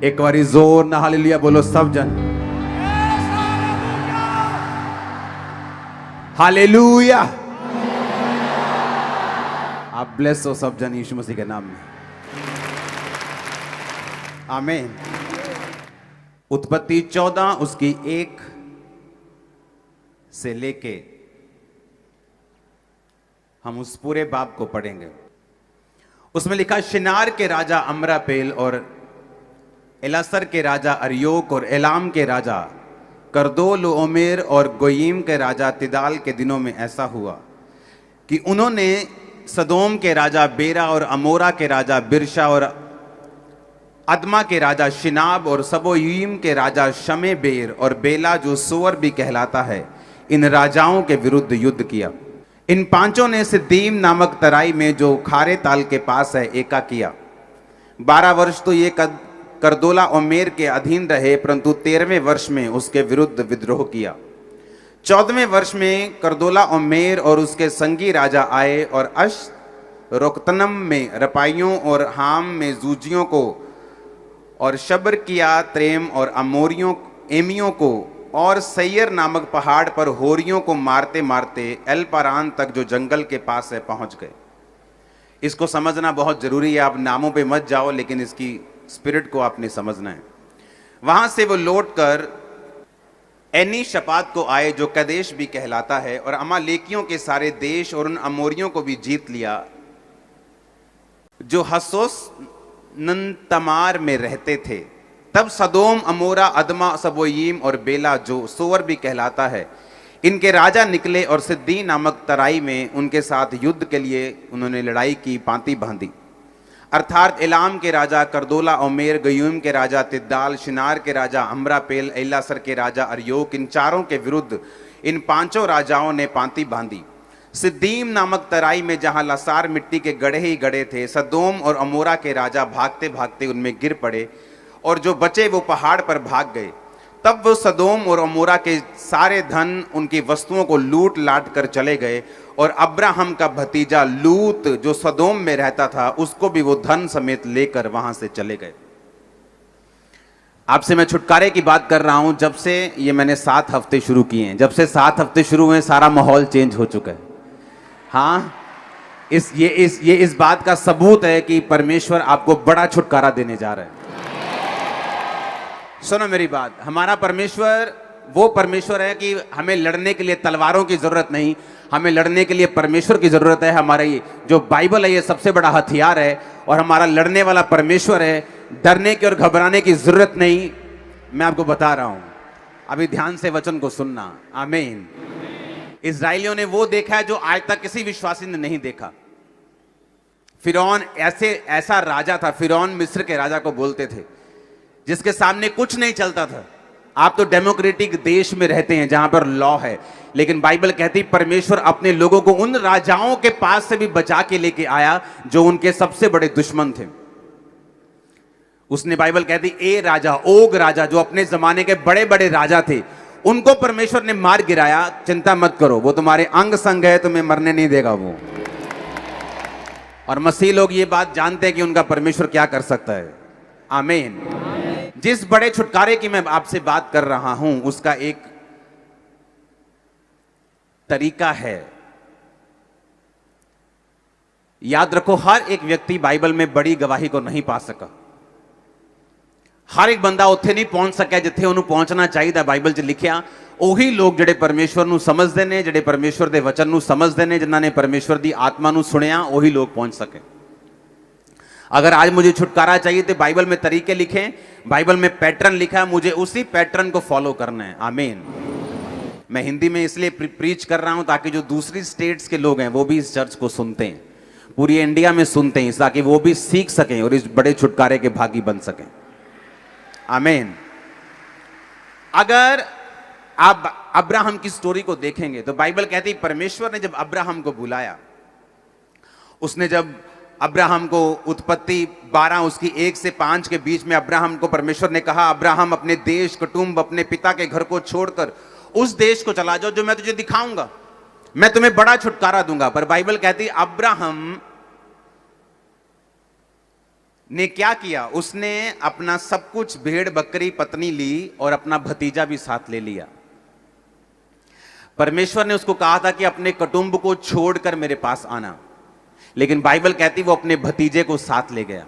एक बारी जोर ना हालेलुया बोलो सब जन। हालेलुया। आप ब्लेस हो सब जन यीशु मसीह के नाम में। आमीन। उत्पत्ति 14 उसकी 1 से लेके हम उस पूरे बाब को पढ़ेंगे। उसमें लिखा, शिनार के राजा अमरापेल और एलासर के राजा अरियोक और एलाम के राजा करदोल ओमेर और गोयीम के राजा तिदाल के दिनों में ऐसा हुआ कि उन्होंने सदोम के राजा बेरा और अमोरा के राजा बिरशा और अदमा के राजा शिनाब और सबोयीम के राजा शमेबेर और बेला जो सोअर भी कहलाता है, इन राजाओं के विरुद्ध युद्ध किया। इन पांचों ने सिद्दीम नामक तराई में जो खारे ताल के पास है एका किया। 12 वर्ष तो ये करदोला ओमेर के अधीन रहे, परंतु 13वें वर्ष में उसके विरुद्ध विद्रोह किया। 14वें वर्ष में करदोला ओमेर और उसके संगी राजा आए और रोकतनम में रपाइयों और हाम में जूजियों को और शबर किया त्रेम और अमोरियों एमियों को और सैयर नामक पहाड़ पर होरियों को मारते मारते एल पारान तक जो जंगल के पास है पहुंच गए। इसको समझना बहुत जरूरी है। आप नामों पे मत जाओ, लेकिन इसकी स्पिरिट को आपने समझना है। वहां से वो लौटकर एनी शपात को आए जो कदेश भी कहलाता है, और अमालेकियों के सारे देश और उन अमोरियों को भी जीत लिया जो हसोस नंतमार में रहते थे। तब सदोम अमोरा अदमा सबोयीम और बेला जो सोअर भी कहलाता है, इनके राजा निकले और सिद्दी नामक तराई में उनके साथ युद्ध के लिए उन्होंने लड़ाई की पांति बांधी। अर्थात एलाम के राजा करदोला ओमेर, गयूम के राजा तिद्दाल, शिनार के राजा अमरापेल, एलासर के राजा अरियोक, इन चारों के विरुद्ध इन पांचों राजाओं ने पांति बांधी। सिद्दीम नामक तराई में जहां लसार मिट्टी के गढ़े ही गढ़े थे, सदोम और अमोरा के राजा भागते भागते उनमें गिर पड़े और जो बचे वो पहाड़ पर भाग गए। तब वो सदोम और अमोरा के सारे धन, उनकी वस्तुओं को लूट लाट कर चले गए, और अब्राहम का भतीजा लूत जो सदोम में रहता था उसको भी वो धन समेत लेकर वहां से चले गए। आपसे मैं छुटकारे की बात कर रहा हूं। जब से ये मैंने 7 हफ्ते शुरू किए हैं, जब से 7 हफ्ते शुरू हुए, सारा माहौल चेंज हो चुका है। हाँ, इस बात का सबूत है कि परमेश्वर आपको बड़ा छुटकारा देने जा रहा है। सुनो मेरी बात, हमारा परमेश्वर वो परमेश्वर है कि हमें लड़ने के लिए तलवारों की जरूरत नहीं, हमें लड़ने के लिए परमेश्वर की जरूरत है। हमारा ये जो बाइबल है ये सबसे बड़ा हथियार है, और हमारा लड़ने वाला परमेश्वर है। डरने की और घबराने की जरूरत नहीं। मैं आपको बता रहा हूं, अभी ध्यान से वचन को सुनना। आमीन। इस्राएलियों ने वो देखा है जो आज तक किसी विश्वासी ने नहीं देखा। फिरौन ऐसा राजा था, फिरौन मिस्र के राजा को बोलते थे, जिसके सामने कुछ नहीं चलता था। आप तो डेमोक्रेटिक देश में रहते हैं जहां पर लॉ है, लेकिन बाइबल कहती परमेश्वर अपने लोगों को उन राजाओं के पास से भी बचा के लेके आया जो उनके सबसे बड़े दुश्मन थे। उसने बाइबल कहती ए राजा, ओग राजा, जो अपने जमाने के बड़े बड़े राजा थे, उनको परमेश्वर ने मार गिराया। चिंता मत करो, वो तुम्हारे अंग संग है, तुम्हें मरने नहीं देगा वो। और मसीह लोग ये बात जानते हैं कि उनका परमेश्वर क्या कर सकता है। आमीन। जिस बड़े छुटकारे की मैं आपसे बात कर रहा हूं, उसका एक तरीका है। याद रखो, हर एक व्यक्ति बाइबल में बड़ी गवाही को नहीं पा सका। हर एक बंदा उत्थे नहीं पहुंच सका जिथे उन्होंने पहुंचना चाहिए। बाइबल च लिखिया ਉਹੀ लोग ਜਿਹੜੇ परमेश्वर ਨੂੰ ਸਮਝਦੇ ਨੇ, ਜਿਹੜੇ परमेश्वर ਦੇ वचन ਨੂੰ ਸਮਝਦੇ ਨੇ, ਜਿਨ੍ਹਾਂ ਨੇ परमेश्वर ਦੀ आत्मा ਨੂੰ सुनिया, ਉਹੀ लोग पहुंच सके। अगर आज मुझे छुटकारा चाहिए तो बाइबल में तरीके लिखे, बाइबल में पैटर्न लिखा है, मुझे उसी पैटर्न को फॉलो करना है। आमीन। मैं हिंदी में इसलिए प्रीच कर रहा हूं ताकि जो दूसरी स्टेट्स के लोग हैं वो भी इस चर्च को सुनते हैं, पूरी इंडिया में सुनते हैं, ताकि वो भी सीख सकें और इस बड़े छुटकारे के भागी बन सकें। आमीन। अगर आप अब्राहम की स्टोरी को देखेंगे तो बाइबल कहती है परमेश्वर ने जब अब्राहम को बुलाया, उसने जब अब्राहम को उत्पत्ति 12 उसकी 1 से 5 के बीच में अब्राहम को परमेश्वर ने कहा, अब्राहम अपने देश, कुटुंब, अपने पिता के घर को छोड़कर उस देश को चला जाओ जो मैं तुझे दिखाऊंगा, मैं तुम्हें बड़ा छुटकारा दूंगा। पर बाइबल कहती अब्राहम ने क्या किया, उसने अपना सब कुछ, भेड़ बकरी पत्नी ली और अपना भतीजा भी साथ ले लिया। परमेश्वर ने उसको कहा था कि अपने कुटुंब को छोड़कर मेरे पास आना, लेकिन बाइबल कहती वो अपने भतीजे को साथ ले गया।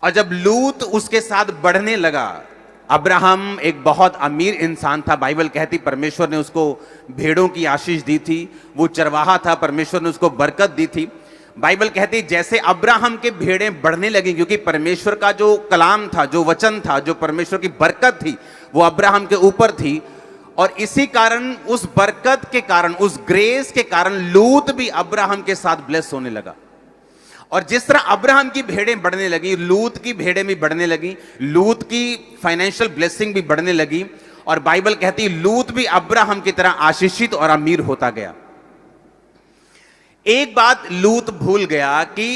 और जब लूत उसके साथ बढ़ने लगा, अब्राहम एक बहुत अमीर इंसान था। बाइबल कहती परमेश्वर ने उसको भेड़ों की आशीष दी थी, वो चरवाहा था, परमेश्वर ने उसको बरकत दी थी। बाइबल कहती जैसे अब्राहम के भेड़ें बढ़ने लगी, क्योंकि परमेश्वर का जो कलाम था, जो वचन था, जो परमेश्वर की बरकत थी, वो अब्राहम के ऊपर थी। और इसी कारण, उस बरकत के कारण, उस ग्रेस के कारण लूत भी अब्राहम के साथ ब्लेस होने लगा। और जिस तरह अब्राहम की भेड़ें बढ़ने लगी, लूत की भेड़ें भी बढ़ने लगी, लूत की फाइनेंशियल ब्लेसिंग भी बढ़ने लगी। और बाइबल कहती लूत भी अब्राहम की तरह आशीषित और अमीर होता गया। एक बात लूत भूल गया कि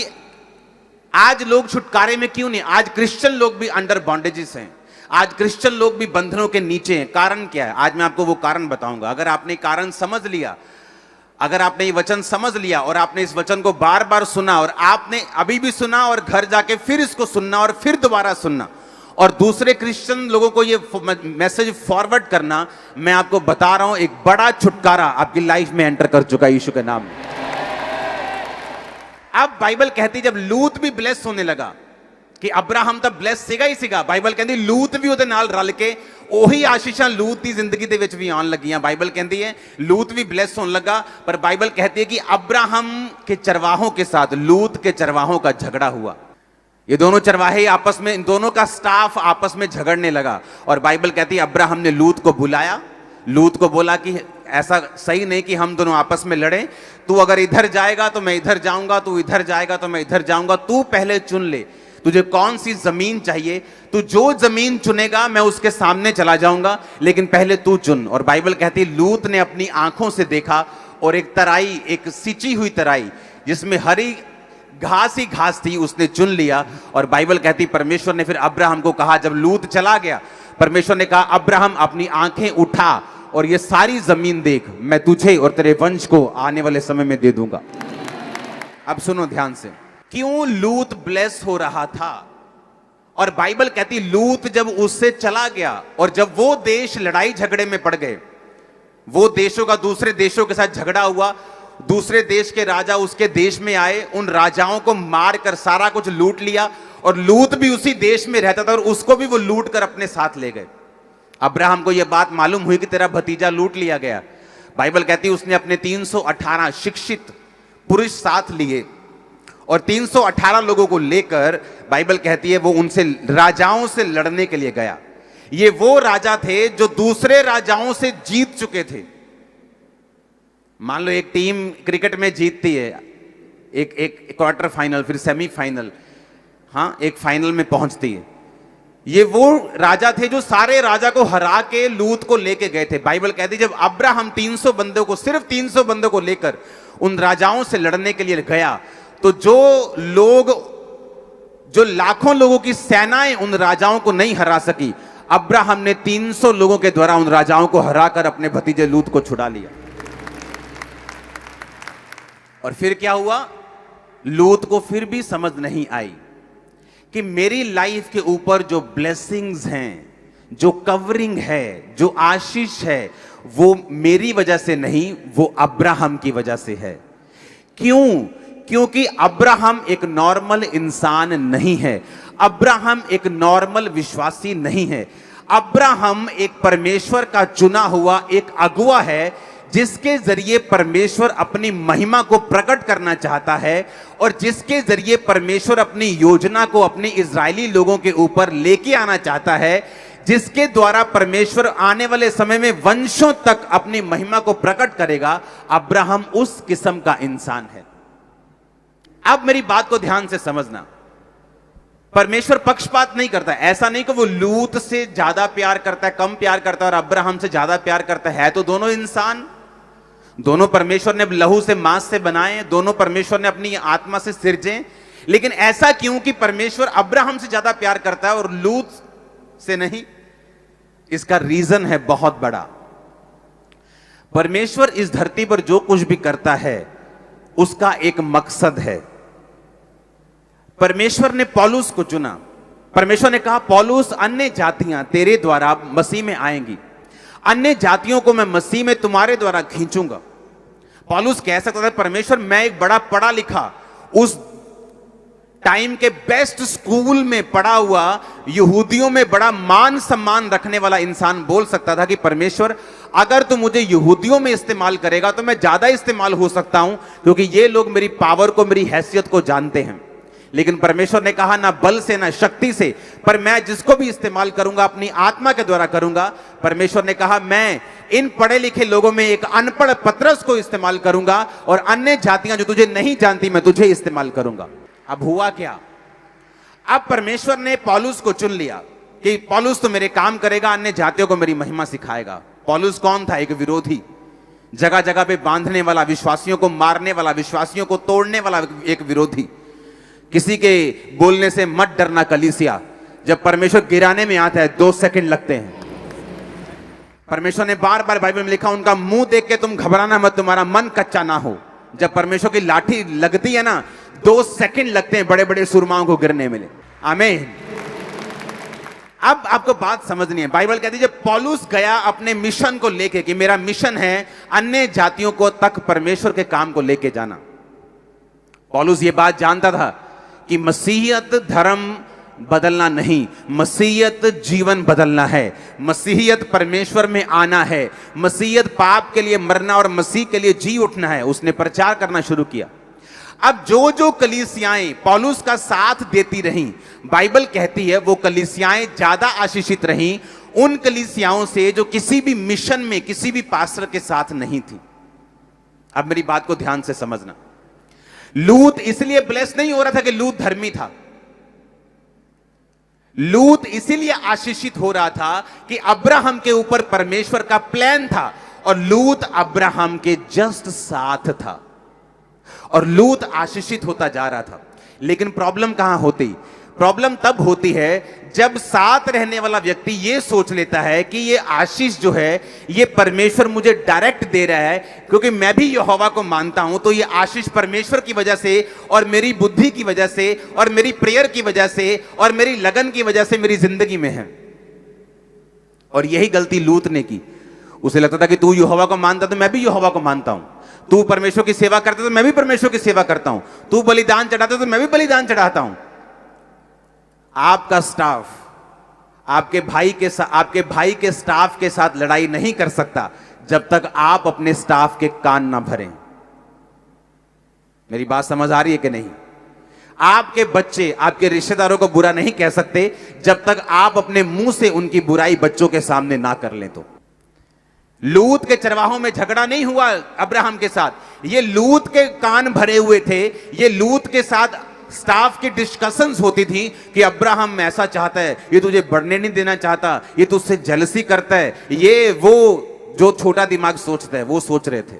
आज लोग छुटकारे में क्यों नहीं, आज क्रिश्चियन लोग भी अंडर बॉन्डेजेस हैं, आज क्रिश्चियन लोग भी बंधनों के नीचे हैं। कारण क्या है? आज मैं आपको वो कारण बताऊंगा। अगर आपने कारण समझ लिया, अगर आपने ये वचन समझ लिया और आपने इस वचन को बार बार सुना, और आपने अभी भी सुना और घर जाके फिर इसको सुनना और फिर दोबारा सुनना और दूसरे क्रिश्चियन लोगों को ये मैसेज फॉरवर्ड करना, मैं आपको बता रहा हूं एक बड़ा छुटकारा आपकी लाइफ में एंटर कर चुका है यीशु के नाम में। अब बाइबल कहती जब लूत भी ब्लेस होने लगा, कि अब्राहम ਤਾਂ ਬਲੈਸ ਸੀਗਾ ਹੀ ਸੀਗਾ, ਬਾਈਬਲ ਕਹਿੰਦੀ ਲੂਤ ਵੀ ਉਹਦੇ ਨਾਲ ਰਲ ਕੇ ਉਹੀ ਆਸ਼ੀਸ਼ਾਂ ਲੂਤ ਦੀ ਜ਼ਿੰਦਗੀ ਦੇ ਵਿੱਚ ਵੀ ਆਉਣ ਲੱਗੀਆਂ। ਬਾਈਬਲ ਕਹਿੰਦੀ ਹੈ लूत भी ब्लेस होने लगा, पर बाइबल कहती है कि अब्राहम के चरवाहों के साथ लूत के चरवाहों का झगड़ा हुआ। ये दोनों चरवाहे आपस में, इन दोनों का स्टाफ आपस में झगड़ने लगा। और बाइबल कहती है अब्राहम ने लूत को बुलाया, लूत को बोला कि ऐसा सही नहीं कि हम दोनों आपस में लड़ें, तू अगर इधर जाएगा तो मैं इधर जाऊंगा, तू इधर जाएगा तो मैं इधर जाऊंगा, तू पहले चुन ले तुझे कौन सी जमीन चाहिए, तू जो जमीन चुनेगा मैं उसके सामने चला जाऊंगा, लेकिन पहले तू चुन। और बाइबल कहती लूत ने अपनी आंखों से देखा और एक तराई, एक सिंची हुई तराई जिसमें हरी घास ही घास थी, उसने चुन लिया। और बाइबल कहती परमेश्वर ने फिर अब्राहम को कहा, जब लूत चला गया, परमेश्वर ने कहा अब्राहम अपनी आंखें उठा और ये सारी जमीन देख, मैं तुझे और तेरे वंश को आने वाले समय में दे दूंगा। अब सुनो ध्यान से, क्यों लूत ब्लेस हो रहा था? और बाइबल कहती लूत जब उससे चला गया और जब वो देश लड़ाई झगड़े में पड़ गए, वो देशों का दूसरे देशों के साथ झगड़ा हुआ, दूसरे देश के राजा उसके देश में आए, उन राजाओं को मारकर सारा कुछ लूट लिया। और लूत भी उसी देश में रहता था और उसको भी वो लूट कर अपने साथ ले गए। अब्राहम को यह बात मालूम हुई कि तेरा भतीजा लूट लिया गया। बाइबल कहती उसने अपने 318 शिक्षित पुरुष साथ लिए और 318 लोगों को लेकर, बाइबल कहती है वो उनसे, राजाओं से लड़ने के लिए गया। ये वो राजा थे जो दूसरे राजाओं से जीत चुके थे। मान लो एक टीम क्रिकेट में जीतती है, एक क्वार्टर फाइनल, फिर सेमीफाइनल, हाँ एक फाइनल में पहुंचती है। ये वो राजा थे जो सारे राजा को हरा के लूत को लेके गए थे। बाइबल कहती जब अब्राहम 300 बंदों को, सिर्फ 300 बंदों को लेकर उन राजाओं से लड़ने के लिए गया, तो जो लाखों लोगों की सेनाएं उन राजाओं को नहीं हरा सकी, अब्राहम ने 300 लोगों के द्वारा उन राजाओं को हराकर अपने भतीजे लूत को छुड़ा लिया। और फिर क्या हुआ? लूत को फिर भी समझ नहीं आई कि मेरी लाइफ के ऊपर जो ब्लेसिंग्स हैं, जो कवरिंग है, जो आशीष है, वो मेरी वजह से नहीं, वो अब्राहम की वजह से है। क्यों? क्योंकि अब्राहम एक नॉर्मल इंसान नहीं है, अब्राहम एक नॉर्मल विश्वासी नहीं है। अब्राहम एक परमेश्वर का चुना हुआ एक अगुआ है, जिसके जरिए परमेश्वर अपनी महिमा को प्रकट करना चाहता है और जिसके जरिए परमेश्वर अपनी योजना को अपने इजरायली लोगों के ऊपर लेके आना चाहता है, जिसके द्वारा परमेश्वर आने वाले समय में वंशों तक अपनी महिमा को प्रकट करेगा। अब्राहम उस किस्म का इंसान है। अब मेरी बात को ध्यान से समझना, परमेश्वर पक्षपात नहीं करता। ऐसा नहीं कि वो लूत से ज्यादा प्यार करता है, कम प्यार करता है, और अब्राहम से ज्यादा प्यार करता है। तो दोनों इंसान, दोनों परमेश्वर ने लहू से मांस से बनाए, दोनों परमेश्वर ने अपनी आत्मा से सिरजे। लेकिन ऐसा क्यों कि परमेश्वर अब्राहम से ज्यादा प्यार करता है और लूत से नहीं? इसका रीजन है बहुत बड़ा। परमेश्वर इस धरती पर जो कुछ भी करता है उसका एक मकसद है। परमेश्वर ने पौलुस को चुना। परमेश्वर ने कहा पौलुस, अन्य जातियां तेरे द्वारा मसीह में आएंगी, अन्य जातियों को मैं मसीह में तुम्हारे द्वारा खींचूंगा। पौलुस कह सकता था परमेश्वर, मैं एक बड़ा पढ़ा लिखा, उस टाइम के बेस्ट स्कूल में पढ़ा हुआ, यहूदियों में बड़ा मान सम्मान रखने वाला इंसान बोल सकता था कि परमेश्वर, अगर तू मुझे यहूदियों में इस्तेमाल करेगा तो मैं ज्यादा इस्तेमाल हो सकता हूं, क्योंकि ये लोग मेरी पावर को, मेरी हैसियत को जानते हैं। लेकिन परमेश्वर ने कहा ना बल से ना शक्ति से, पर मैं जिसको भी इस्तेमाल करूंगा अपनी आत्मा के द्वारा करूंगा। परमेश्वर ने कहा मैं इन पढ़े लिखे लोगों में एक अनपढ़ पतरस को इस्तेमाल करूंगा और अन्य जातियां जो तुझे नहीं जानती मैं तुझे इस्तेमाल करूंगा। अब हुआ क्या? अब परमेश्वर ने पौलुस को चुन लिया कि पौलुस तो मेरे काम करेगा, अन्य जातियों को मेरी महिमा सिखाएगा। पौलुस कौन था? एक विरोधी, जगह जगह पे बांधने वाला, विश्वासियों को मारने वाला, विश्वासियों को तोड़ने वाला एक विरोधी। किसी के बोलने से मत डरना कलीसिया, जब परमेश्वर गिराने में आता है 2 सेकंड लगते हैं। परमेश्वर ने बार बार बाइबल में लिखा, उनका मुंह देख के तुम घबराना मत, तुम्हारा मन कच्चा ना हो। जब परमेश्वर की लाठी लगती है ना, 2 सेकंड लगते हैं बड़े बड़े सुरमाओं को गिरने में। आमीन। अब आपको बात समझनी है। बाइबल कहती है जब पौलुस गया अपने मिशन को लेके, कि मेरा मिशन है अन्य जातियों को तक परमेश्वर के काम को लेके जाना। पौलुस ये बात जानता था कि मसीहियत धर्म बदलना नहीं, मसीहियत जीवन बदलना है। मसीहियत परमेश्वर में आना है, मसीहियत पाप के लिए मरना और मसीह के लिए जी उठना है। उसने प्रचार करना शुरू किया। अब जो जो कलीसियाएं पौलुस का साथ देती रहीं, बाइबल कहती है वो कलीसियाएं ज्यादा आशीषित रहीं उन कलीसियाओं से जो किसी भी मिशन में किसी भी पास्टर के साथ नहीं थी। अब मेरी बात को ध्यान से समझना। लूत इसलिए ब्लेस नहीं हो रहा था कि लूत धर्मी था। लूत इसीलिए आशीषित हो रहा था कि अब्राहम के ऊपर परमेश्वर का प्लान था और लूत अब्राहम के जस्ट साथ था और लूत आशीषित होता जा रहा था। लेकिन प्रॉब्लम कहां होती? प्रॉब्लम तब होती है जब साथ रहने वाला व्यक्ति ये सोच लेता है कि ये आशीष जो है ये परमेश्वर मुझे डायरेक्ट दे रहा है, क्योंकि मैं भी यहोवा को मानता हूं, तो ये आशीष परमेश्वर की वजह से और मेरी बुद्धि की वजह से और मेरी प्रेयर की वजह से और मेरी लगन की वजह से मेरी जिंदगी में है। और यही गलती लूत ने की। उसे लगता था कि तू यहोवा को मानता तो मैं भी यहोवा को मानता हूं, तू परमेश्वर की सेवा करता तो मैं भी परमेश्वर की सेवा करता हूं, तू बलिदान चढ़ाता तो मैं भी बलिदान चढ़ाता हूं। आपका स्टाफ आपके भाई के स्टाफ के साथ लड़ाई नहीं कर सकता जब तक आप अपने स्टाफ के कान ना भरें। मेरी बात समझ आ रही है कि नहीं? आपके बच्चे आपके रिश्तेदारों को बुरा नहीं कह सकते जब तक आप अपने मुंह से उनकी बुराई बच्चों के सामने ना कर लें। तो लूत के चरवाहों में झगड़ा नहीं हुआ अब्राहम के साथ, ये लूत के कान भरे हुए थे। ये लूत के साथ स्टाफ की डिस्कशंस होती थी कि अब्राहम ऐसा चाहता है, ये तुझे बढ़ने नहीं देना चाहता, ये तुझसे जेलसी करता है, ये वो जो छोटा दिमाग सोचता है वो सोच रहे थे।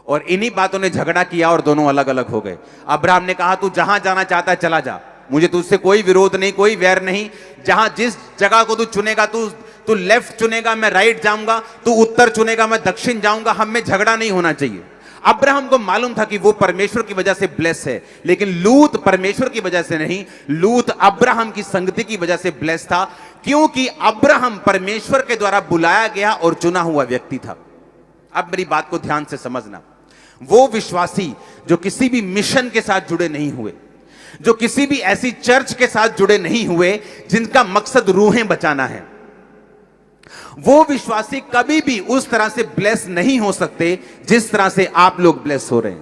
और इन्हीं बातों ने झगड़ा किया और दोनों अलग अलग हो गए। अब्राहम ने कहा तू जहां जाना चाहता है चला जा, मुझे तुझसे कोई विरोध नहीं, कोई वैर नहीं। जहां जिस जगह को तू चुनेगा, तू लेफ्ट चुनेगा मैं राइट जाऊंगा, तू उत्तर चुनेगा मैं दक्षिण जाऊंगा, हम में झगड़ा नहीं होना चाहिए। अब्राहम को मालूम था कि वो परमेश्वर की वजह से ब्लेस है, लेकिन लूत परमेश्वर की वजह से नहीं, लूत अब्राहम की संगति की वजह से ब्लेस था, क्योंकि अब्राहम परमेश्वर के द्वारा बुलाया गया और चुना हुआ व्यक्ति था। अब मेरी बात को ध्यान से समझना। वो विश्वासी जो किसी भी मिशन के साथ जुड़े नहीं हुए, जो किसी भी ऐसी चर्च के साथ जुड़े नहीं हुए जिनका मकसद रूहें बचाना है, वो विश्वासी कभी भी उस तरह से ब्लेस नहीं हो सकते जिस तरह से आप लोग ब्लेस हो रहे हैं।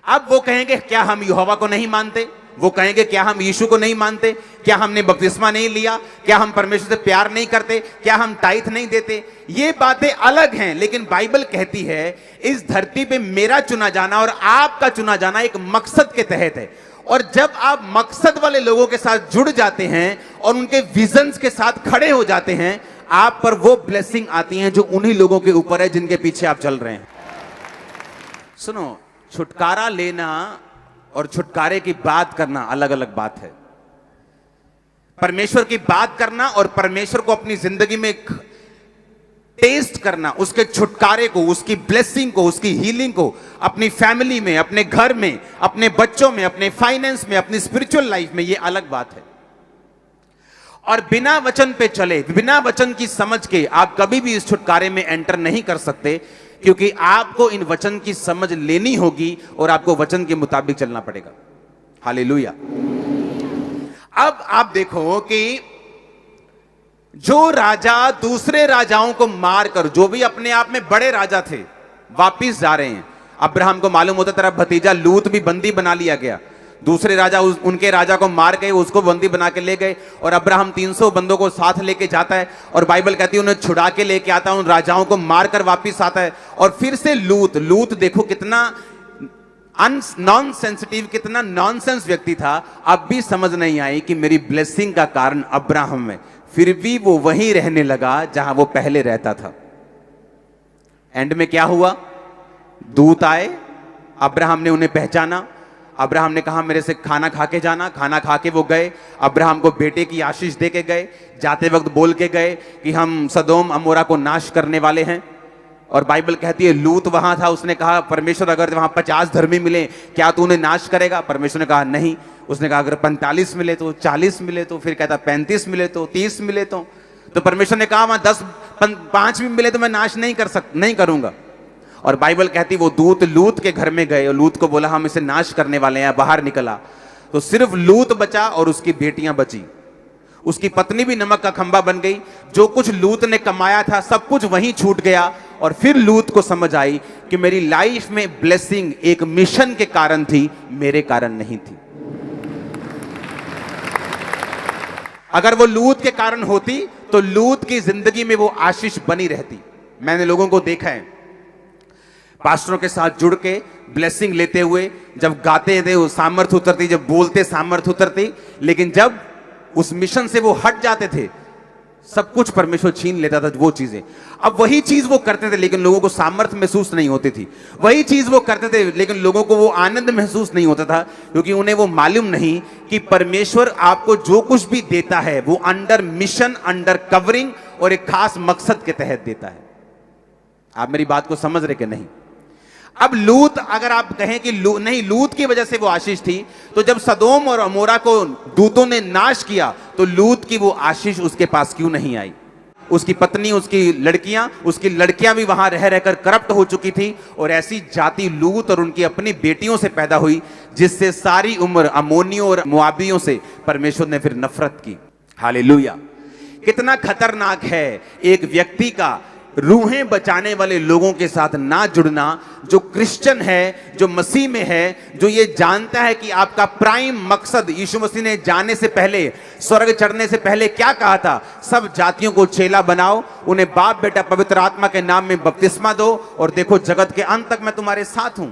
अब वो कहेंगे क्या हम यहोवा को नहीं मानते? वो कहेंगे क्या हम यीशु को नहीं मानते? क्या हमने बपतिस्मा नहीं लिया? क्या हम परमेश्वर से प्यार नहीं करते? क्या हम टाइथ नहीं देते? ये बातें अलग हैं, लेकिन बाइबल कहती है इस धरती पे मेरा चुना जाना और आपका चुना जाना एक मकसद के तहत है। और जब आप मकसद वाले लोगों के साथ जुड़ जाते हैं और उनके विजन्स के साथ खड़े हो जाते हैं, आप पर वो ब्लेसिंग आती हैं जो उन्हीं लोगों के ऊपर है जिनके पीछे आप चल रहे हैं। सुनो, छुटकारा लेना और छुटकारे की बात करना अलग अलग बात है। परमेश्वर की बात करना और परमेश्वर को अपनी जिंदगी में टेस्ट करना, उसके छुटकारे को, उसकी ब्लेसिंग को, उसकी हीलिंग को अपनी फैमिली में, अपने घर में, अपने बच्चों में, अपने फाइनेंस में, अपनी स्पिरिचुअल लाइफ में, ये अलग बात है। और बिना वचन पे चले, बिना वचन की समझ के आप कभी भी इस छुटकारे में एंटर नहीं कर सकते, क्योंकि आपको इन वचन की समझ लेनी होगी और आपको वचन के मुताबिक चलना पड़ेगा। हालेलुया। अब आप देखो कि जो राजा दूसरे राजाओं को मारकर, जो भी अपने आप में बड़े राजा थे, वापिस जा रहे हैं। अब्राहम को मालूम होता तेरा भतीजा लूत भी बंदी बना लिया गया। दूसरे राजा उनके राजा को मार गए, उसको बंदी बना के ले गए, और अब्राहम 300 बंदों को साथ लेके जाता है, और बाइबल कहती है उन्हें छुड़ा के लेके आता है, उन राजाओं को मारकर वापिस आता है। और फिर से लूत देखो कितना नॉन सेंसिटिव, कितना नॉनसेंस व्यक्ति था। अब भी समझ नहीं आई कि मेरी ब्लेसिंग का कारण अब्राहम है, फिर भी वो वहीं रहने लगा जहां वो पहले रहता था। एंड में क्या हुआ? दूत आए, अब्राहम ने उन्हें पहचाना, अब्राहम ने कहा मेरे से खाना खा के जाना। खाना खा के वो गए, अब्राहम को बेटे की आशीष दे के गए। जाते वक्त बोल के गए कि हम सदोम अमोरा को नाश करने वाले हैं। और बाइबल कहती है लूत वहां था, उसने कहा परमेश्वर अगर वहां 50 धर्मी मिले क्या तू उन्हें नाश करेगा? परमेश्वर ने कहा नहीं। उसने कहा अगर 45 मिले तो, 40 मिले तो, फिर कहता 35 मिले तो, 30 मिले तो परमेश्वर ने कहा वहां 5 भी मिले तो मैं नाश नहीं करूंगा। और बाइबल कहती वो दूत लूत के घर में गए और लूत को बोला हम इसे नाश करने वाले हैं, बाहर निकला तो सिर्फ लूत बचा और उसकी बेटियां बची। उसकी पत्नी भी नमक का खंबा बन गई। जो कुछ लूत ने कमाया था सब कुछ वहीं छूट गया। और फिर लूत को समझ आई कि मेरी लाइफ में ब्लेसिंग एक मिशन के कारण थी, मेरे कारण नहीं थी। अगर वो लूत के कारण होती तो लूत की जिंदगी में वो आशीष बनी रहती। मैंने लोगों को देखा है पास्टरों के साथ जुड़ के ब्लेसिंग लेते हुए, जब गाते थे वो सामर्थ उतरती, जब बोलते सामर्थ उतरती, लेकिन जब उस मिशन से वो हट जाते थे सब कुछ परमेश्वर छीन लेता था वो चीजें। अब वही चीज वो करते थे लेकिन लोगों को सामर्थ्य महसूस नहीं होती थी। वही चीज वो करते थे लेकिन लोगों को वो आनंद महसूस नहीं होता था, क्योंकि उन्हें वो मालूम नहीं कि परमेश्वर आपको जो कुछ भी देता है वो अंडर मिशन, अंडर कवरिंग और एक खास मकसद के तहत देता है। आप मेरी बात को समझ रहे कि नहीं? अब लूत, अगर आप कहें कि नहीं लूत की वजह से वो आशीष थी, तो जब सदोम और अमोरा को दूतों ने नाश किया तो लूत की वो आशीष उसके पास क्यों नहीं आई? उसकी पत्नी, उसकी लड़कियां भी वहां रह रहकर करप्ट हो चुकी थी। और ऐसी जाति लूत और उनकी अपनी बेटियों से पैदा हुई जिससे सारी उम्र अमोनियों और मुआबियों से परमेश्वर ने फिर नफरत की। हालेलुया। कितना खतरनाक है एक व्यक्ति का रूहें बचाने वाले लोगों के साथ ना जुड़ना, जो क्रिश्चियन है, जो मसीह में है, जो ये जानता है कि आपका प्राइम मकसद, यीशु मसीह ने जाने से पहले, स्वर्ग चढ़ने से पहले क्या कहा था? सब जातियों को चेला बनाओ, उन्हें बाप बेटा पवित्र आत्मा के नाम में बपतिस्मा दो, और देखो जगत के अंत तक मैं तुम्हारे साथ हूं।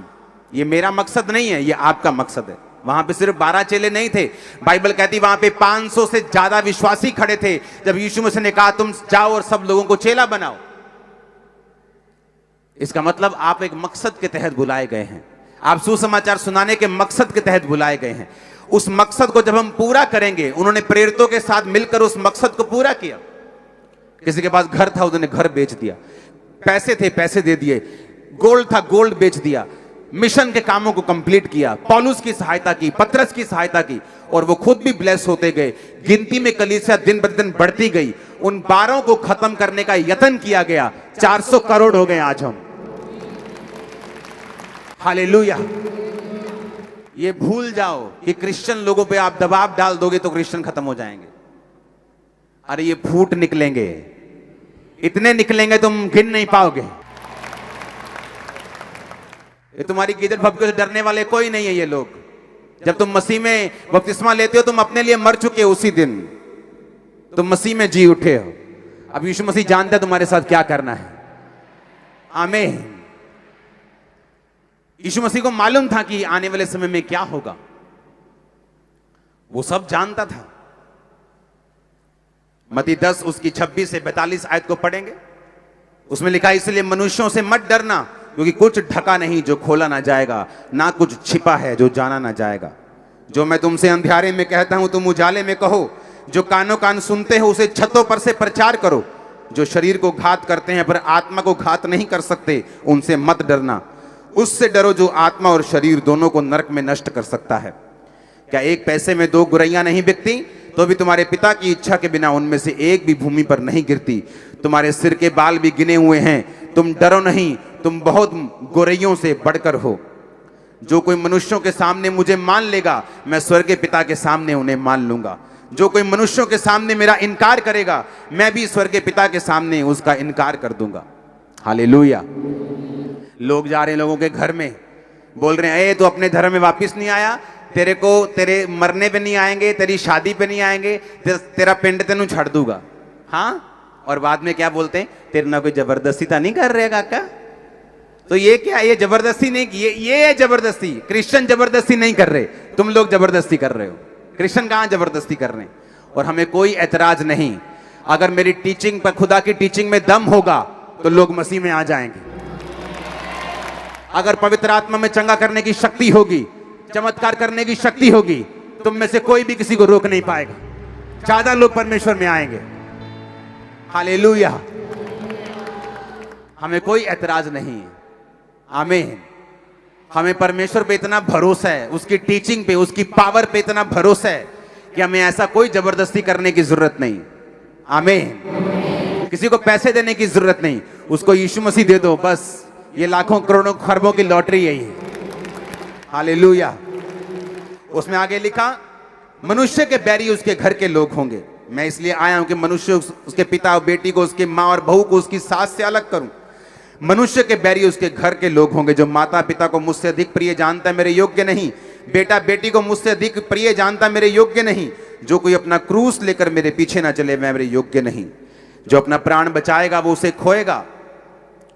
ये मेरा मकसद नहीं है, ये आपका मकसद है। वहां पे सिर्फ 12 चेले नहीं थे, बाइबल कहती वहां पे 500 से ज्यादा विश्वासी खड़े थे जब यीशु मसीह ने कहा तुम जाओ और सब लोगों को चेला बनाओ। इसका मतलब आप एक मकसद के तहत बुलाए गए हैं। आप सुसमाचार सुनाने के मकसद के तहत बुलाए गए हैं। उस मकसद को जब हम पूरा करेंगे, उन्होंने प्रेरितों के साथ मिलकर उस मकसद को पूरा किया। किसी के पास घर था, उन्होंने घर बेच दिया, पैसे थे पैसे दे दिए, गोल्ड था गोल्ड बेच दिया, मिशन के कामों को कंप्लीट किया, पौलुस की सहायता की, पतरस की सहायता की, और वो खुद भी ब्लेस होते गए। गिनती में कलीसिया दिन प्रतिदिन बढ़ती गई। उन 12 को खत्म करने का यत्न किया गया। 400 करोड़ हो गए आज हम। हालेलुया। ये भूल जाओ कि क्रिश्चियन लोगों पे आप दबाव डाल दोगे तो क्रिश्चियन खत्म हो जाएंगे। अरे ये फूट निकलेंगे, इतने निकलेंगे तुम गिन नहीं पाओगे। ये तुम्हारी गिदड़ भपके से डरने वाले कोई नहीं है ये लोग। जब तुम मसीह में बपतिस्मा लेते हो तुम अपने लिए मर चुके हो, उसी दिन तुम मसीह में जी उठे हो। अब यीशु मसीह जानता है तुम्हारे साथ क्या करना है। आमीन। यीशु मसीह को मालूम था कि आने वाले समय में क्या होगा, वो सब जानता था। मत्ती 10 उसकी 26 से 42 आयत को पढ़ेंगे, उसमें लिखा है इसलिए मनुष्यों से मत डरना, क्योंकि कुछ ढका नहीं जो खोला ना जाएगा, ना कुछ छिपा है जो जाना ना जाएगा। जो मैं तुमसे अंधियारे में कहता हूं तुम उजाले में कहो, जो कानों कान सुनते हो उसे छतों पर से प्रचार करो। जो शरीर को घात करते हैं पर आत्मा को घात नहीं कर सकते, उनसे मत डरना। उससे डरो जो आत्मा और शरीर दोनों को नरक में नष्ट कर सकता है। क्या एक पैसे में 2 गुरैया नहीं बिकती? तो भी तुम्हारे पिता की इच्छा के बिना उनमें से एक भी भूमि पर नहीं गिरती। तुम्हारे सिर के बाल भी गिने हुए हैं, तुम डरो नहीं, तुम बहुत गोरैयों से बढ़कर हो। जो कोई मनुष्यों के सामने मुझे मान लेगा, मैं स्वर्ग के पिता के सामने उन्हें मान लूंगा। जो कोई मनुष्यों के सामने मेरा इनकार करेगा, मैं भी स्वर्ग के पिता के सामने उसका इनकार कर दूंगा। हालेलुया। लोग जा रहे हैं लोगों के घर में, बोल रहे हैं, ए तू अपने धर्म में वापस नहीं आया, तेरे को तेरे मरने पे नहीं आएंगे, तेरी शादी पे नहीं आएंगे, तेरा पिंड तेनू छड़ दूंगा। हाँ, और बाद में क्या बोलते हैं, तेरे ना कोई जबरदस्ती तो नहीं कर रहे काका। तो ये क्या, ये जबरदस्ती नहीं की, ये जबरदस्ती। क्रिश्चियन जबरदस्ती नहीं कर रहे, तुम लोग जबरदस्ती कर रहे हो। क्रिश्चियन कहां जबरदस्ती कर रहे हैं? और हमें कोई ऐतराज नहीं। अगर मेरी टीचिंग पर, खुदा की टीचिंग में दम होगा तो लोग मसीह में आ जाएंगे। अगर पवित्र आत्मा में चंगा करने की शक्ति होगी, चमत्कार करने की शक्ति होगी, तुम में से कोई भी किसी को रोक नहीं पाएगा। ज्यादा लोग परमेश्वर में आएंगे। हालेलुया। हमें कोई ऐतराज नहीं है। आमीन। हमें परमेश्वर पे इतना भरोसा है, उसकी टीचिंग पे, उसकी पावर पे इतना भरोसा है कि हमें ऐसा कोई जबरदस्ती करने की जरूरत नहीं। आमीन। किसी को पैसे देने की जरूरत नहीं, उसको यीशु मसीह दे दो बस। ये लाखों करोड़ों खरबों की लॉटरी यही है। हालेलुया। उसमें आगे लिखा, मनुष्य के बैरी उसके घर के लोग होंगे। मैं इसलिए आया हूं कि मनुष्य उसके पिता और बेटी को, उसकी मां और बहू को उसकी सास से अलग करूं। मनुष्य के बैरी उसके घर के लोग होंगे। जो माता पिता को मुझसे अधिक प्रिय जानता है, मेरे योग्य नहीं। बेटा बेटी को मुझसे अधिक प्रिय जानता, मेरे योग्य नहीं। जो कोई अपना क्रूस लेकर मेरे पीछे ना चले, मैं मेरे योग्य नहीं। जो अपना प्राण बचाएगा वो उसे खोएगा,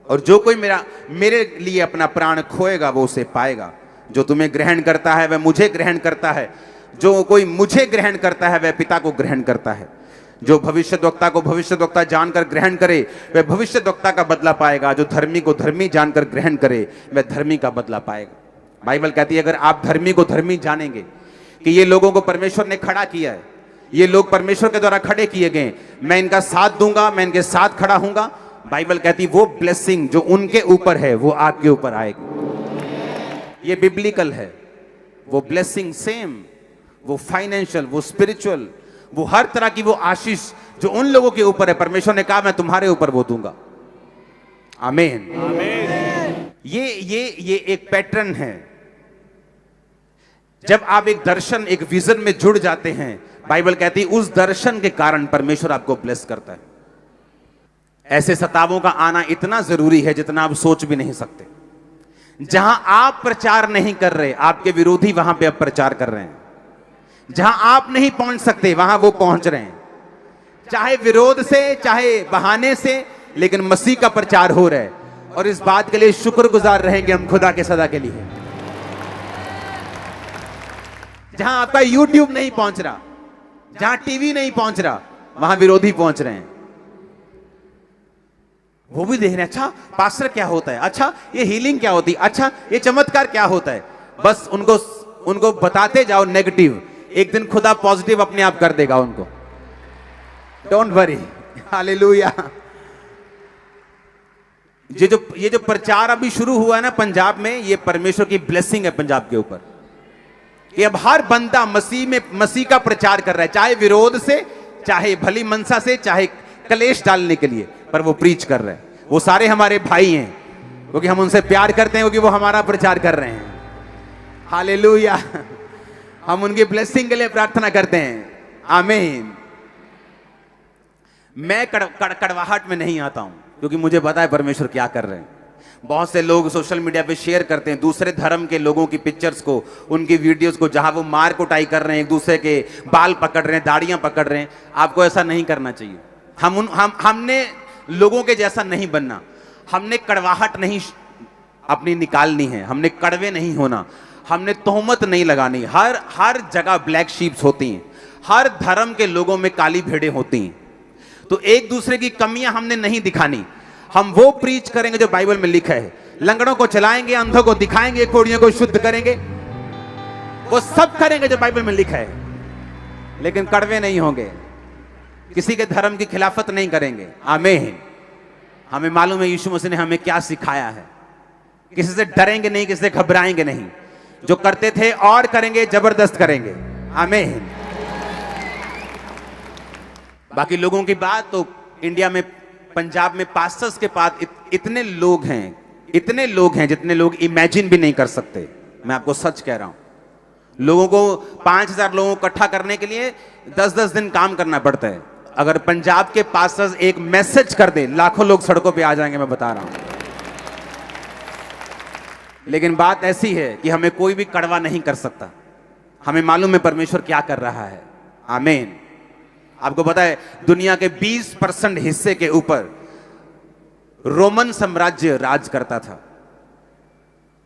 और जो कोई मेरे लिए अपना प्राण खोएगा वो उसे पाएगा। जो तुम्हें ग्रहण करता है वह मुझे ग्रहण करता है, जो कोई मुझे ग्रहण करता है वह पिता को ग्रहण करता है। जो भविष्यद्वक्ता को भविष्यद्वक्ता जानकर ग्रहण करे वह भविष्यद्वक्ता का बदला पाएगा। जो धर्मी को धर्मी जानकर ग्रहण करे वह धर्मी का बदला पाएगा। बाइबल कहती है, अगर आप धर्मी को धर्मी जानेंगे कि ये लोगों को परमेश्वर ने खड़ा किया है, ये लोग परमेश्वर के द्वारा खड़े किए गए, मैं इनका साथ दूंगा, मैं इनके साथ खड़ा हूंगा। बाइबल कहती वो ब्लेसिंग जो उनके ऊपर है वो आपके ऊपर आएगी। ये बिब्लिकल है। वो ब्लेसिंग सेम, वो फाइनेंशियल, वो स्पिरिचुअल, वो हर तरह की वो आशीष जो उन लोगों के ऊपर है, परमेश्वर ने कहा मैं तुम्हारे ऊपर वो दूंगा। आमीन। ये एक पैटर्न है। जब आप एक दर्शन, एक विजन में जुड़ जाते हैं, बाइबल कहती है उस दर्शन के कारण परमेश्वर आपको ब्लेस करता है। ऐसे सतावों का आना इतना जरूरी है जितना आप सोच भी नहीं सकते। जहां आप प्रचार नहीं कर रहे, आपके विरोधी वहां पे अब प्रचार कर रहे हैं। जहां आप नहीं पहुंच सकते वहां वो पहुंच रहे हैं, चाहे विरोध से, चाहे बहाने से, लेकिन मसीह का प्रचार हो रहा है। और इस बात के लिए शुक्रगुजार रहेंगे हम खुदा के सदा के लिए। जहां आपका YouTube नहीं पहुंच रहा, जहां टीवी नहीं पहुंच रहा, वहां विरोधी पहुंच रहे हैं। वो भी देख रहे हैं, अच्छा पास्टर क्या होता है, अच्छा ये हीलिंग क्या होती है, अच्छा ये चमत्कार क्या होता है। बस उनको बताते जाओ नेगेटिव, एक दिन खुदा पॉजिटिव अपने आप कर देगा उनको। Don't worry. हालेलुया। ये जो प्रचार अभी शुरू हुआ है ना पंजाब में, ये परमेश्वर की ब्लेसिंग है पंजाब के ऊपर कि अब हर बंदा मसीह का प्रचार कर रहा है, चाहे विरोध से, चाहे भली मनसा से, चाहे कलेश डालने के लिए, पर वो प्रीच कर रहे हैं। वो सारे हमारे भाई हैं क्योंकि हम उनसे प्यार करते हैं, क्योंकि वो हमारा प्रचार कर रहे हैं। हालेलुया। हम उनकी ब्लेसिंग के लिए प्रार्थना करते हैं। आमीन। मैं कड़वाहट में नहीं आता हूं क्योंकि मुझे पता है परमेश्वर क्या कर रहे हैं। बहुत से लोग सोशल मीडिया पे शेयर करते हैं दूसरे धर्म के लोगों की पिक्चर्स को, उनकी वीडियोस को, जहां वो मार कुटाई कर रहे हैं, एक दूसरे के बाल पकड़ रहे हैं, दाढ़ियां पकड़ रहे हैं। आपको ऐसा नहीं करना चाहिए। हमने लोगों के जैसा नहीं बनना। हमने कड़वाहट नहीं अपनी निकालनी है, हमने कड़वे नहीं होना, हमने तोहमत नहीं लगानी। हर जगह ब्लैक शीप्स होती हैं, हर धर्म के लोगों में काली भेड़ें होती हैं। तो एक दूसरे की कमियां हमने नहीं दिखानी। हम वो प्रीच करेंगे जो बाइबल में लिखा है। लंगड़ों को चलाएंगे, अंधों को दिखाएंगे, कोढ़ियों को शुद्ध करेंगे, वो सब करेंगे जो बाइबल में लिखा है, लेकिन कड़वे नहीं होंगे। किसी के धर्म की खिलाफत नहीं करेंगे। आमीन। हमें मालूम है यीशु मसीह ने हमें क्या सिखाया है। किसी से डरेंगे नहीं, किसी से घबराएंगे नहीं। जो करते थे और करेंगे, जबरदस्त करेंगे। आमीन। बाकी लोगों की बात तो इंडिया में, पंजाब में पास्टर्स के पास इतने लोग हैं जितने लोग इमेजिन भी नहीं कर सकते। मैं आपको सच कह रहा हूं। लोगों को 5000 लोगों को इकट्ठा करने के लिए 10-10 दिन काम करना पड़ता है। अगर पंजाब के पास्टर्स एक मैसेज कर दे, लाखों लोग सड़कों पे आ जाएंगे, मैं बता रहा हूं। लेकिन बात ऐसी है कि हमें कोई भी कड़वा नहीं कर सकता। हमें मालूम है परमेश्वर क्या कर रहा है। आमीन। आपको पता है दुनिया के 20% हिस्से के ऊपर रोमन साम्राज्य राज करता था,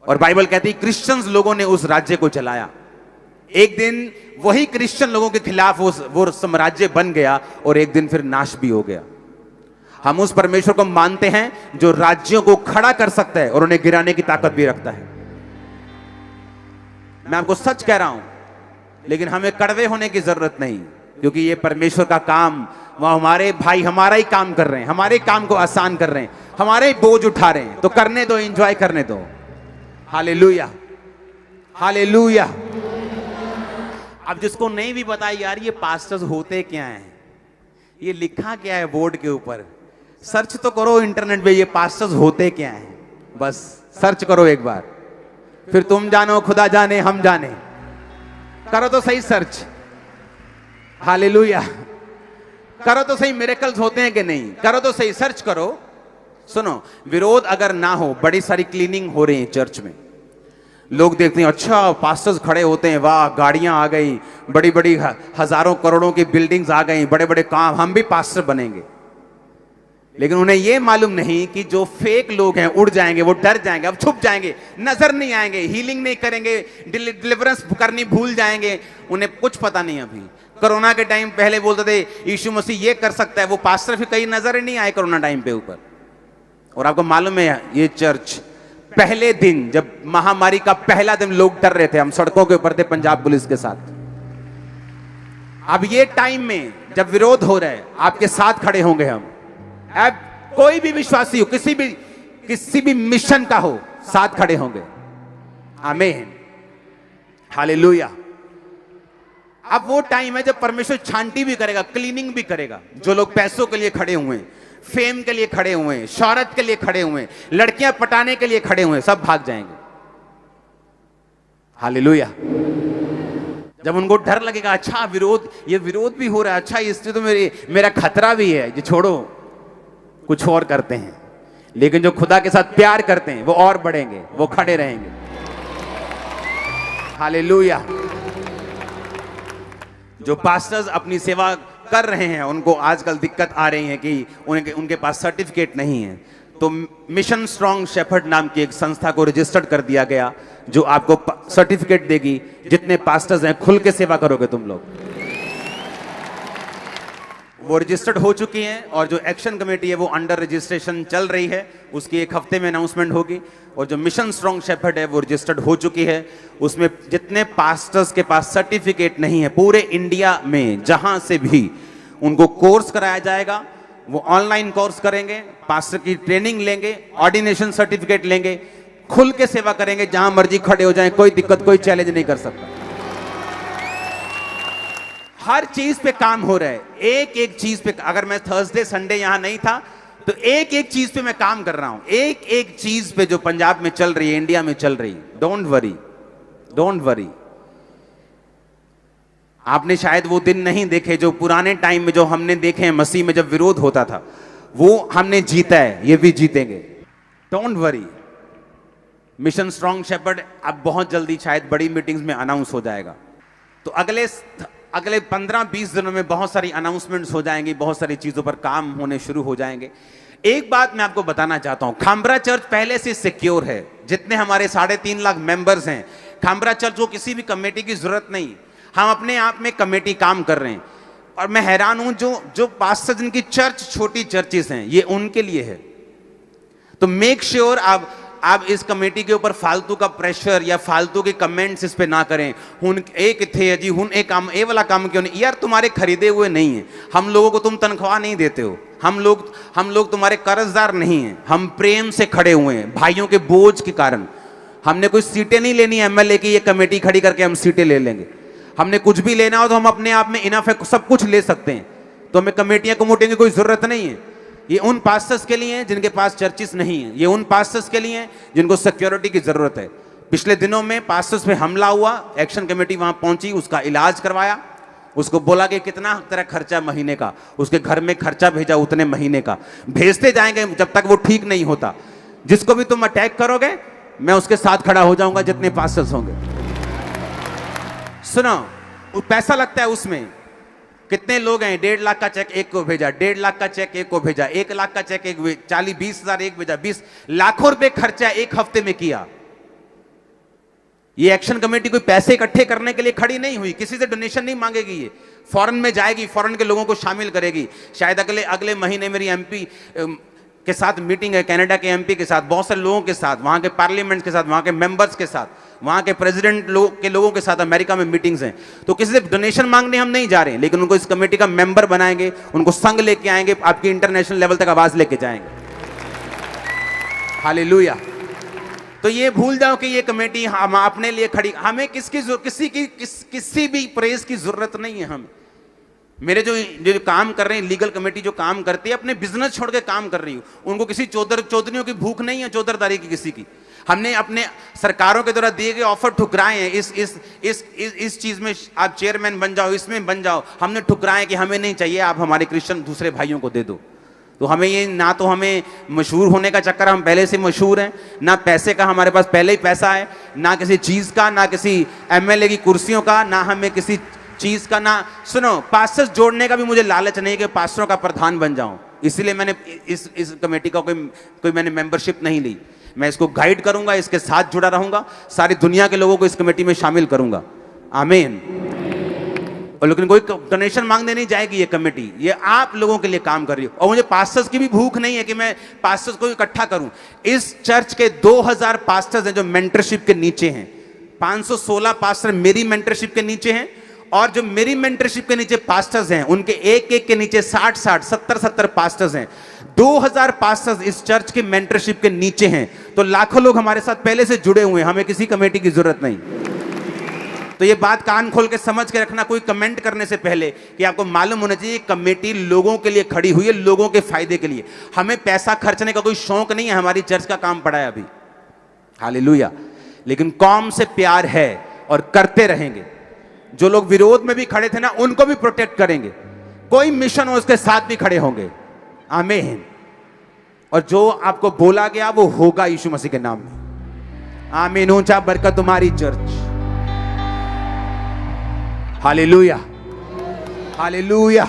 और बाइबल कहती है क्रिश्चियंस लोगों ने उस राज्य को चलाया। एक दिन वही क्रिश्चियन लोगों के खिलाफ वो साम्राज्य बन गया, और एक दिन फिर नाश भी हो गया। हम उस परमेश्वर को मानते हैं जो राज्यों को खड़ा कर सकता है और उन्हें गिराने की ताकत भी रखता है। मैं आपको सच कह रहा हूं। लेकिन हमें कड़वे होने की जरूरत नहीं, क्योंकि ये परमेश्वर का काम, वह हमारे भाई हमारा ही काम कर रहे हैं, हमारे काम को आसान कर रहे हैं, हमारे ही बोझ उठा रहे हैं। तो करने दो, एंजॉय करने दो। Hallelujah, hallelujah. अब जिसको नहीं भी पता यार ये पास्टर्स होते क्या हैं, ये लिखा क्या है बोर्ड के ऊपर, सर्च तो करो इंटरनेट पे, ये पास्टर्स होते क्या हैं। बस सर्च करो एक बार, फिर तुम जानो, खुदा जाने, हम जाने। करो तो सही सर्च। हालेलुया। करो तो सही, मिरेकल्स होते हैं कि नहीं, करो तो सही, सर्च करो। सुनो, विरोध अगर ना हो, बड़ी सारी क्लीनिंग हो रही है चर्च में। लोग देखते हैं अच्छा पास्टर्स खड़े होते हैं, वाह गाड़ियां आ गई, बड़ी बड़ी हजारों करोड़ों की बिल्डिंग्स आ गई, बड़े बड़े काम, हम भी पास्टर बनेंगे। लेकिन उन्हें यह मालूम नहीं कि जो फेक लोग हैं उड़ जाएंगे, वो डर जाएंगे, अब छुप जाएंगे, नजर नहीं आएंगे, हीलिंग नहीं करेंगे, डिलीवरेंस करनी भूल जाएंगे। उन्हें कुछ पता नहीं। अभी कोरोना के टाइम पहले बोलते थे यीशु मसीह ये कर सकता है, वो पास्टर फिर कहीं नजर ही नहीं आए कोरोना टाइम पे ऊपर। और आपको मालूम है ये चर्च पहले दिन, जब महामारी का पहला दिन, लोग डर रहे थे, हम सड़कों के ऊपर थे पंजाब पुलिस के साथ। अब ये टाइम में जब विरोध हो रहा है, आपके साथ खड़े होंगे हम। अब कोई भी विश्वासी हो, किसी भी मिशन का हो, साथ खड़े होंगे। आमीन, हालेलुया। अब वो टाइम है जब परमेश्वर छांटी भी करेगा, क्लीनिंग भी करेगा। जो लोग पैसों के लिए खड़े हुए हैं, फेम के लिए खड़े हुए हैं, शौहरत के लिए खड़े हुए हैं, लड़कियां पटाने के लिए खड़े हुए हैं, सब भाग जाएंगे। हालेलुया। जब उनको डर लगेगा, अच्छा विरोध, ये विरोध भी हो रहा है, अच्छा इससे तो मेरा खतरा भी है, ये छोड़ो, कुछ और करते हैं। लेकिन जो खुदा के साथ प्यार करते हैं वो और बढ़ेंगे, वो खड़े रहेंगे। हालेलुया। जो पास्टर्स अपनी सेवा कर रहे हैं, उनको आजकल दिक्कत आ रही है कि उनके पास सर्टिफिकेट नहीं है। तो मिशन स्ट्रॉन्ग शेफर्ड नाम की एक संस्था को रजिस्टर्ड कर दिया गया, जो आपको सर्टिफिकेट देगी। जितने पास्टर्स हैं, खुल के सेवा करोगे तुम लोग। वो रजिस्टर्ड हो चुकी हैं, और जो एक्शन कमेटी है वो अंडर रजिस्ट्रेशन चल रही है, उसकी एक हफ्ते में अनाउंसमेंट होगी। और जो मिशन स्ट्रॉन्ग शेफर्ड है वो रजिस्टर्ड हो चुकी है। उसमें जितने पास्टर्स के पास सर्टिफिकेट नहीं है, पूरे इंडिया में जहां से भी उनको कोर्स कराया जाएगा, वो ऑनलाइन कोर्स करेंगे, पास्टर की ट्रेनिंग लेंगे, ऑर्डिनेशन सर्टिफिकेट लेंगे, खुल के सेवा करेंगे, जहां मर्जी खड़े हो जाएं, कोई दिक्कत, कोई चैलेंज नहीं कर सकता। हर चीज पे काम हो रहा है, एक एक चीज पे। अगर मैं थर्सडे संडे यहां नहीं था तो एक एक चीज पे मैं काम कर रहा हूं, एक एक चीज पे जो पंजाब में चल रही है, इंडिया में चल रही है। Don't worry, don't worry. आपने शायद वो दिन नहीं देखे जो पुराने टाइम में जो हमने देखे हैं, मसीह में जब विरोध होता था, वो हमने जीता है, ये भी जीतेंगे। Don't worry. Mission strong shepherd अब बहुत जल्दी शायद बड़ी मीटिंग्स में अनाउंस हो जाएगा। तो अगले 15-20 दिनों में बहुत सारी अनाउंसमेंट्स हो जाएंगी, बहुत सारी चीजों पर काम होने शुरू हो जाएंगे। एक बात मैं आपको बताना चाहता हूं, खामरा चर्च पहले से सिक्योर है। जितने हमारे 3.5 लाख मेंबर्स हैं, खामरा चर्च को किसी भी कमेटी की जरूरत नहीं। हम अपने आप में कमेटी काम कर रहे हैं। और मैं हैरान हूं, जो पास्टर जिनकी चर्च छोटी चर्चेस हैं, ये उनके लिए है। तो मेक श्योर आप आप इस कमेटी के ऊपर फालतू का प्रेशर या फालतू के कमेंट्स इस पे ना करें। हुन एक थे जी, हुन एक काम, ए वाला काम क्यों नहीं यार, तुम्हारे खरीदे हुए नहीं है, हम लोगों को तुम तनख्वाह नहीं देते हो, हम लोग तुम्हारे कर्जदार नहीं हैं, हम प्रेम से खड़े हुए हैं भाइयों के बोझ के कारण। हमने कोई सीटें नहीं लेनी एमएलए की, ये कमेटी खड़ी करके हम सीटें ले लेंगे। हमने कुछ भी लेना हो तो हम अपने आप में इनफ है, सब कुछ ले सकते हैं, तो हमें कमेटियां कमोटियों की कोई जरूरत नहीं है। ये उन पास्टर्स के लिए हैं जिनके पास चर्चिस नहीं है, ये उन पास्टर्स के लिए हैं जिनको सिक्योरिटी की जरूरत है। पिछले दिनों में पास्टर्स पे हमला हुआ, एक्शन कमेटी वहां पहुंची, उसका इलाज करवाया, उसको बोला कि कितना तेरा खर्चा महीने का, उसके घर में खर्चा भेजा उतने महीने का, भेजते जाएंगे जब तक वो ठीक नहीं होता। जिसको भी तुम अटैक करोगे मैं उसके साथ खड़ा हो जाऊंगा, जितने पास्टर्स होंगे। सुनो, पैसा लगता है उसमें, कितने लोग हैं, 1.5 लाख का चेक एक को भेजा, 1.5 लाख का चेक एक को भेजा, 1 लाख का चेक एक, 40-20 हजार एक भेजा, 20 लाखों रुपए खर्चा एक हफ्ते में किया। ये एक्शन कमेटी कोई पैसे इकट्ठे करने के लिए खड़ी नहीं हुई, किसी से डोनेशन नहीं मांगेगी, ये फॉरेन में जाएगी, फॉरेन के लोगों को शामिल करेगी। शायद अगले महीने मेरी एमपी के साथ मीटिंग है, कनाडा के एमपी के साथ, बहुत सारे लोगों के साथ, वहां के पार्लियामेंट के साथ, वहां के मेंबर्स के साथ, वहां के प्रेसिडेंट के लोगों के साथ अमेरिका में मीटिंग्स हैं। तो किसी से डोनेशन मांगने हम नहीं जा रहे हैं, लेकिन उनको इस कमेटी का मेंबर बनाएंगे, उनको संघ लेके आएंगे, आपकी इंटरनेशनल लेवल तक आवाज लेके जाएंगे। हालेलुया। तो ये भूल जाओ कि ये कमेटी हम अपने लिए खड़ी, हमें किसी भी प्रेस की जरूरत नहीं है। हमें मेरे जो काम कर रहे हैं, लीगल कमेटी जो काम करती है, अपने बिजनेस छोड़ के काम कर रही हूँ, उनको किसी चौधरियों की भूख नहीं है, चौधरदारी की किसी की। हमने अपने सरकारों के द्वारा दिए गए ऑफर ठुकराए हैं, इस चीज में आप चेयरमैन बन जाओ, इसमें बन जाओ, हमने ठुकराए कि हमें नहीं चाहिए, आप हमारे क्रिश्चियन दूसरे भाइयों को दे दो। तो हमें ये ना, तो हमें मशहूर होने का चक्कर, हम पहले से मशहूर हैं, ना पैसे का हमारे पास पहले ही पैसा है, ना किसी चीज का, ना किसी एमएलए की कुर्सियों का, ना हमें किसी चीज का, ना सुनो पास्टर्स जोड़ने का भी मुझे लालच नहीं कि पास्टरों का प्रधान बन जाऊं, इसलिए मैंने इस कमेटी का कोई मैंने मेंबरशिप नहीं ली। मैं इसको गाइड करूंगा, इसके साथ जुड़ा रहूंगा, सारी दुनिया के लोगों को इस कमेटी में शामिल करूंगा। आमीन। और लेकिन कोई डोनेशन मांगने नहीं जाएगी ये कमेटी, ये आप लोगों के लिए काम कर रही है। और मुझे पास्टर्स की भी भूख नहीं है कि मैं पास्टर्स को इकट्ठा करूं। इस चर्च के 2000 पास्टर्स हैं जो मेंटरशिप के नीचे हैं, 516 पास्टर मेरी मेंटरशिप के नीचे हैं, और जो मेरी मेंटरशिप के नीचे पास्टर्स हैं उनके एक के नीचे 60 70 पास्टर्स हैं। 2000 पास्टर्स इस चर्च के मेंटरशिप के नीचे हैं, तो लाखों लोग हमारे साथ पहले से जुड़े हुए हैं, हमें किसी कमेटी की जरूरत नहीं। तो ये बात कान खोल के समझ के रखना, कोई कमेंट करने से पहले, कि आपको मालूम होना चाहिए कमेटी लोगों के लिए खड़ी हुई है, लोगों के फायदे के लिए। हमें पैसा खर्चने का कोई शौक नहीं है, हमारी चर्च का काम पड़ा है अभी, हालेलुया। लेकिन कौम से प्यार है और करते रहेंगे। जो लोग विरोध में भी खड़े थे ना, उनको भी प्रोटेक्ट करेंगे, कोई मिशन हो उसके साथ भी खड़े होंगे। आमीन। और जो आपको बोला गया वो होगा यीशु मसीह के नाम में। आमीन। ऊंचा बरकत तुम्हारी चर्च। Hallelujah, hallelujah.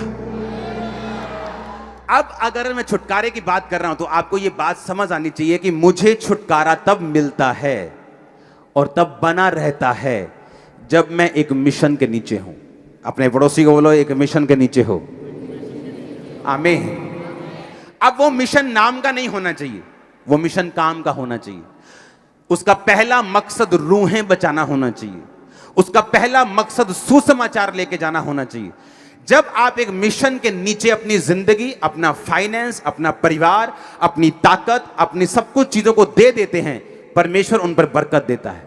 अब अगर मैं छुटकारे की बात कर रहा हूं तो आपको यह बात समझ आनी चाहिए कि मुझे छुटकारा तब मिलता है और तब बना रहता है जब मैं एक मिशन के नीचे हूं। अपने पड़ोसी को बोलो, एक मिशन के नीचे हो। आमीन। अब वो मिशन नाम का नहीं होना चाहिए, वो मिशन काम का होना चाहिए। उसका पहला मकसद रूहें बचाना होना चाहिए, उसका पहला मकसद सुसमाचार लेके जाना होना चाहिए। जब आप एक मिशन के नीचे अपनी जिंदगी, अपना फाइनेंस, अपना परिवार, अपनी ताकत, अपनी सब कुछ चीजों को दे देते हैं, परमेश्वर उन पर बरकत देता है।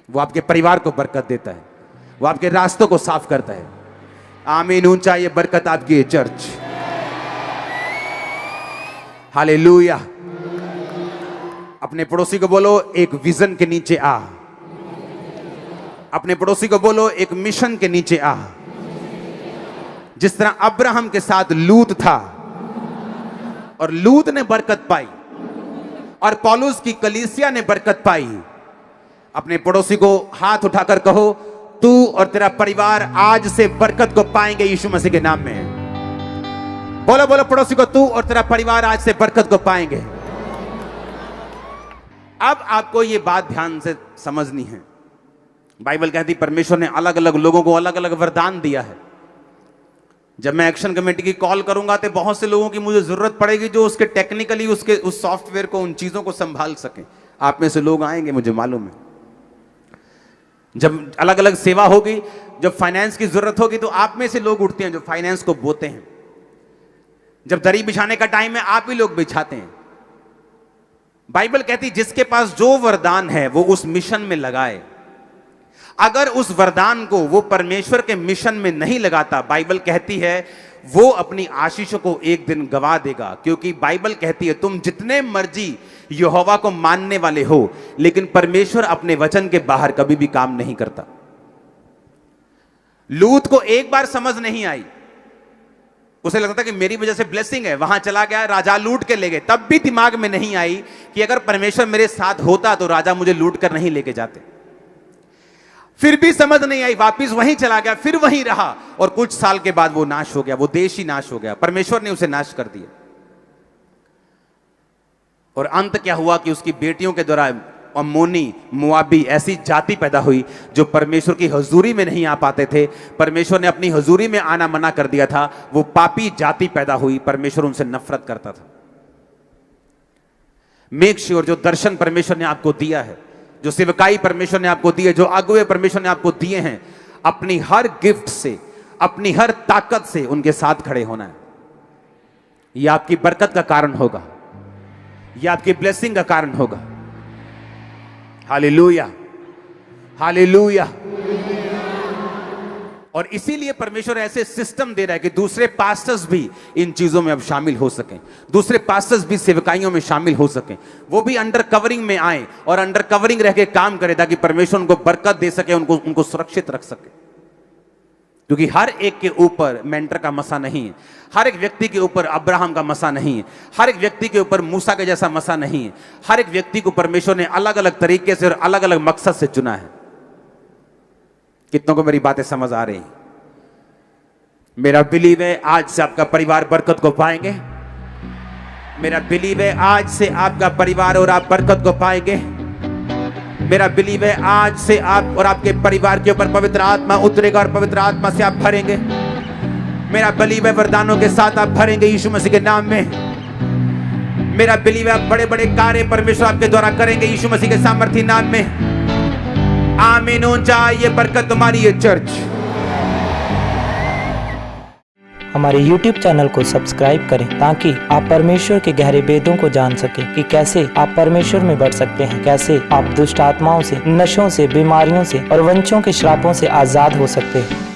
वो आपके परिवार को बरकत देता है, वो आपके रास्तों को साफ करता है। आमीन। ऊंचा ये बरकत आपकी है चर्च। हालेलुया। अपने पड़ोसी को बोलो, एक विजन के नीचे आ। अपने पड़ोसी को बोलो, एक मिशन के नीचे आ। जिस तरह अब्राहम के साथ लूत था और लूत ने बरकत पाई, और पौलुस की कलीसिया ने बरकत पाई। अपने पड़ोसी को हाथ उठाकर कहो, तू और तेरा परिवार आज से बरकत को पाएंगे यीशु मसीह के नाम में। बोलो बोलो पड़ोसी को, तू और तेरा परिवार आज से बरकत को पाएंगे। अब आपको यह बात ध्यान से समझनी है। बाइबल कहती परमेश्वर ने अलग अलग लोगों को अलग अलग वरदान दिया है। जब मैं एक्शन कमेटी की कॉल करूंगा तो बहुत से लोगों की मुझे जरूरत पड़ेगी जो उसके टेक्निकली उसके उस सॉफ्टवेयर को, उन चीजों को संभाल सके। आप में से लोग आएंगे, मुझे मालूम है। जब अलग अलग सेवा होगी, जब फाइनेंस की जरूरत होगी तो आप में से लोग उठते हैं जो फाइनेंस को बोते हैं। जब दरी बिछाने का टाइम है, आप ही लोग बिछाते हैं। बाइबल कहती जिसके पास जो वरदान है वो उस मिशन में लगाए। अगर उस वरदान को वो परमेश्वर के मिशन में नहीं लगाता, बाइबल कहती है वो अपनी आशीषों को एक दिन गवा देगा। क्योंकि बाइबल कहती है तुम जितने मर्जी यहोवा को मानने वाले हो, लेकिन परमेश्वर अपने वचन के बाहर कभी भी काम नहीं करता। लूत को एक बार समझ नहीं आई, उसे लगता था कि मेरी वजह से ब्लेसिंग है, वहां चला गया, राजा लूट के ले गए। तब भी दिमाग में नहीं आई कि अगर परमेश्वर मेरे साथ होता तो राजा मुझे लूट कर नहीं लेके जाते। फिर भी समझ नहीं आई, वापिस वहीं चला गया, फिर वहीं रहा, और कुछ साल के बाद वो नाश हो गया, वो देश ही नाश हो गया। परमेश्वर ने उसे नाश कर दिया। और अंत क्या हुआ कि उसकी बेटियों के द्वारा अम्मोनी, मोआबी ऐसी जाति पैदा हुई जो परमेश्वर की हजूरी में नहीं आ पाते थे। परमेश्वर ने अपनी हजूरी में आना मना कर दिया था। वो पापी जाति पैदा हुई, परमेश्वर उनसे नफरत करता था। मेक श्योर जो दर्शन परमेश्वर ने आपको दिया है, जो सेवकाई परमेश्वर ने आपको दी है, जो अगुवे परमेश्वर ने आपको दिए हैं, अपनी हर गिफ्ट से, अपनी हर ताकत से उनके साथ खड़े होना है। यह आपकी बरकत का कारण होगा, यह आपकी ब्लेसिंग का कारण होगा। Hallelujah, hallelujah. और इसीलिए परमेश्वर ऐसे सिस्टम दे रहा है कि दूसरे पास्टर्स भी इन चीजों में अब शामिल हो सकें, दूसरे पास्टर्स भी सेवकाइयों में शामिल हो सकें, वो भी अंडर कवरिंग में आए और अंडर कवरिंग रह के काम करें, ताकि परमेश्वर उनको बरकत दे सके, उनको सुरक्षित रख सके। क्योंकि हर एक के ऊपर मेंटर का मसा नहीं है, हर एक व्यक्ति के ऊपर अब्राहम का मसा नहीं है, हर एक व्यक्ति के ऊपर मूसा के जैसा मसा नहीं है। हर एक व्यक्ति को परमेश्वर ने अलग अलग तरीके से और अलग अलग मकसद से चुना है। कितनों को मेरी बातें समझ आ रही हैं? मेरा बिलीव है आज से आपका परिवार बरकत को पाएंगे। मेरा बिलीव है आज से आपका परिवार और आप बरकत को पाएंगे। मेरा बिलीव है आज से आप और आपके परिवार के ऊपर पवित्र आत्मा उतरेगा और पवित्र आत्मा से आप भरेंगे। मेरा बिलीव है वरदानों के साथ आप भरेंगे यीशु मसीह के नाम में। मेरा बिलीव है आप बड़े बड़े कार्य परमेश्वर आपके द्वारा करेंगे यीशु मसीह के सामर्थी नाम में। आमीन हो जाए ये बरकत तुम्हारी ये चर्च। हमारे YouTube चैनल को सब्सक्राइब करें ताकि आप परमेश्वर के गहरे वेदों को जान सकें कि कैसे आप परमेश्वर में बढ़ सकते हैं, कैसे आप दुष्ट आत्माओं से, नशों से, बीमारियों से और वंशों के श्रापों से आजाद हो सकते हैं।